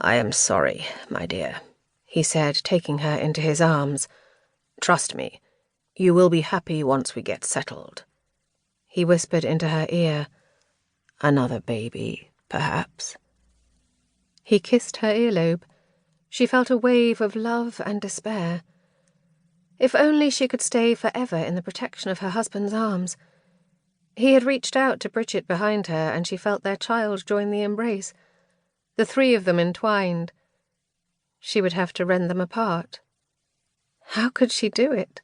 "I am sorry, my dear," he said, taking her into his arms. "Trust me, you will be happy once we get settled." He whispered into her ear, "Another baby, perhaps." He kissed her earlobe. She felt a wave of love and despair. If only she could stay forever in the protection of her husband's arms. He had reached out to Brigid behind her, and she felt their child join the embrace. The three of them entwined. She would have to rend them apart. How could she do it?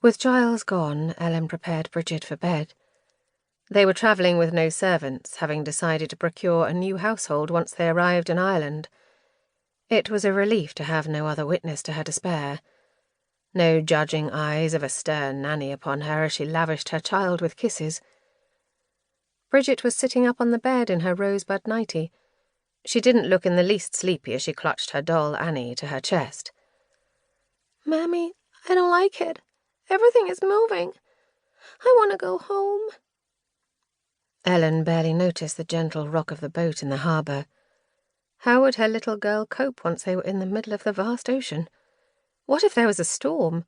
With Giles gone, Ellen prepared Brigid for bed. They were travelling with no servants, having decided to procure a new household once they arrived in Ireland. It was a relief to have no other witness to her despair. No judging eyes of a stern nanny upon her as she lavished her child with kisses. Brigid was sitting up on the bed in her rosebud nightie. She didn't look in the least sleepy as she clutched her doll Annie to her chest. "Mammy, I don't like it. Everything is moving. I want to go home." Ellen barely noticed the gentle rock of the boat in the harbour. How would her little girl cope once they were in the middle of the vast ocean? What if there was a storm?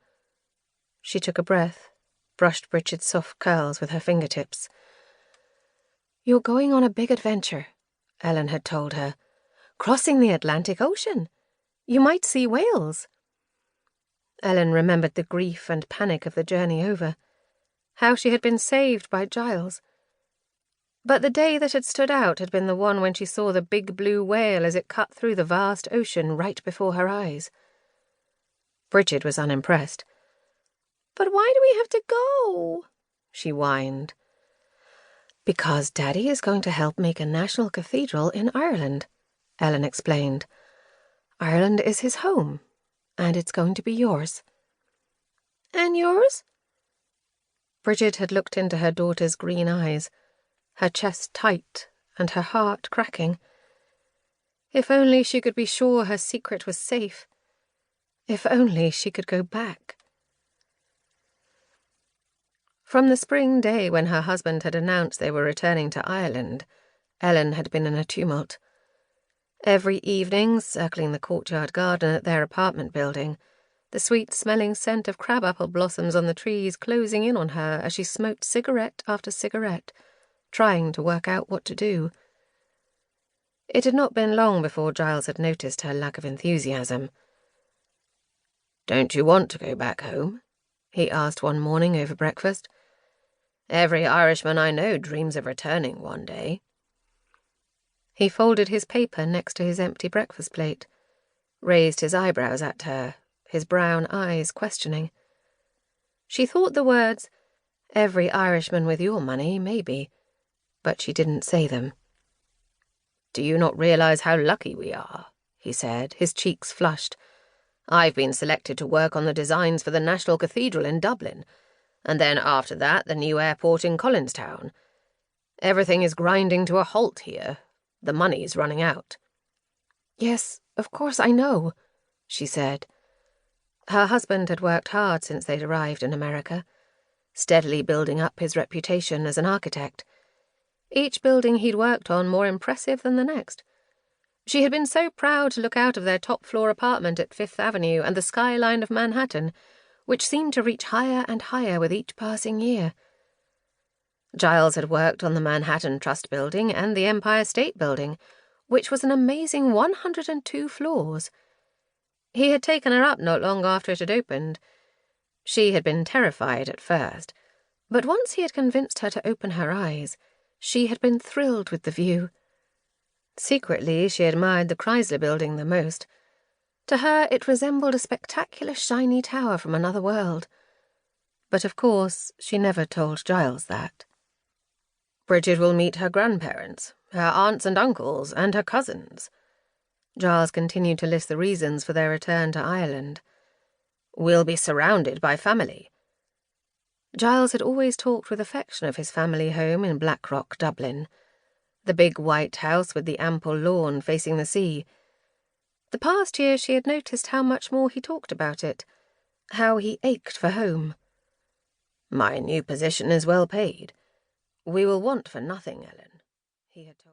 She took a breath, brushed Brigid's soft curls with her fingertips. "You're going on a big adventure," Ellen had told her. "Crossing the Atlantic Ocean. You might see whales." Ellen remembered the grief and panic of the journey over, how she had been saved by Giles. But the day that had stood out had been the one when she saw the big blue whale as it cut through the vast ocean right before her eyes. Brigid was unimpressed. "But why do we have to go?" she whined. "Because Daddy is going to help make a national cathedral in Ireland," Ellen explained. "Ireland is his home, and it's going to be yours." "And yours?" Brigid had looked into her daughter's green eyes, her chest tight and her heart cracking. If only she could be sure her secret was safe. If only she could go back. From the spring day when her husband had announced they were returning to Ireland, Ellen had been in a tumult. Every evening, circling the courtyard garden at their apartment building, the sweet-smelling scent of crabapple blossoms on the trees closing in on her as she smoked cigarette after cigarette, trying to work out what to do. It had not been long before Giles had noticed her lack of enthusiasm. "Don't you want to go back home?" he asked one morning over breakfast. "Every Irishman I know dreams of returning one day." He folded his paper next to his empty breakfast plate, raised his eyebrows at her, his brown eyes questioning. She thought the words, "Every Irishman with your money, maybe," but she didn't say them. "Do you not realize how lucky we are?" he said, his cheeks flushed. "I've been selected to work on the designs for the National Cathedral in Dublin, and then after that the new airport in Collinstown. Everything is grinding to a halt here. The money's running out." "Yes, of course I know," she said. Her husband had worked hard since they'd arrived in America, steadily building up his reputation as an architect. Each building he'd worked on more impressive than the next. She had been so proud to look out of their top-floor apartment at Fifth Avenue and the skyline of Manhattan, which seemed to reach higher and higher with each passing year. Giles had worked on the Manhattan Trust Building and the Empire State Building, which was an amazing 102 floors. He had taken her up not long after it had opened. She had been terrified at first, but once he had convinced her to open her eyes, she had been thrilled with the view. Secretly, she admired the Chrysler Building the most. To her, it resembled a spectacular shiny tower from another world. But of course, she never told Giles that. "Brigid will meet her grandparents, her aunts and uncles, and her cousins." Giles continued to list the reasons for their return to Ireland. "We'll be surrounded by family." Giles had always talked with affection of his family home in Blackrock, Dublin, the big white house with the ample lawn facing the sea. The past year she had noticed how much more he talked about it, how he ached for home. "My new position is well paid. We will want for nothing, Ellen," he had told her.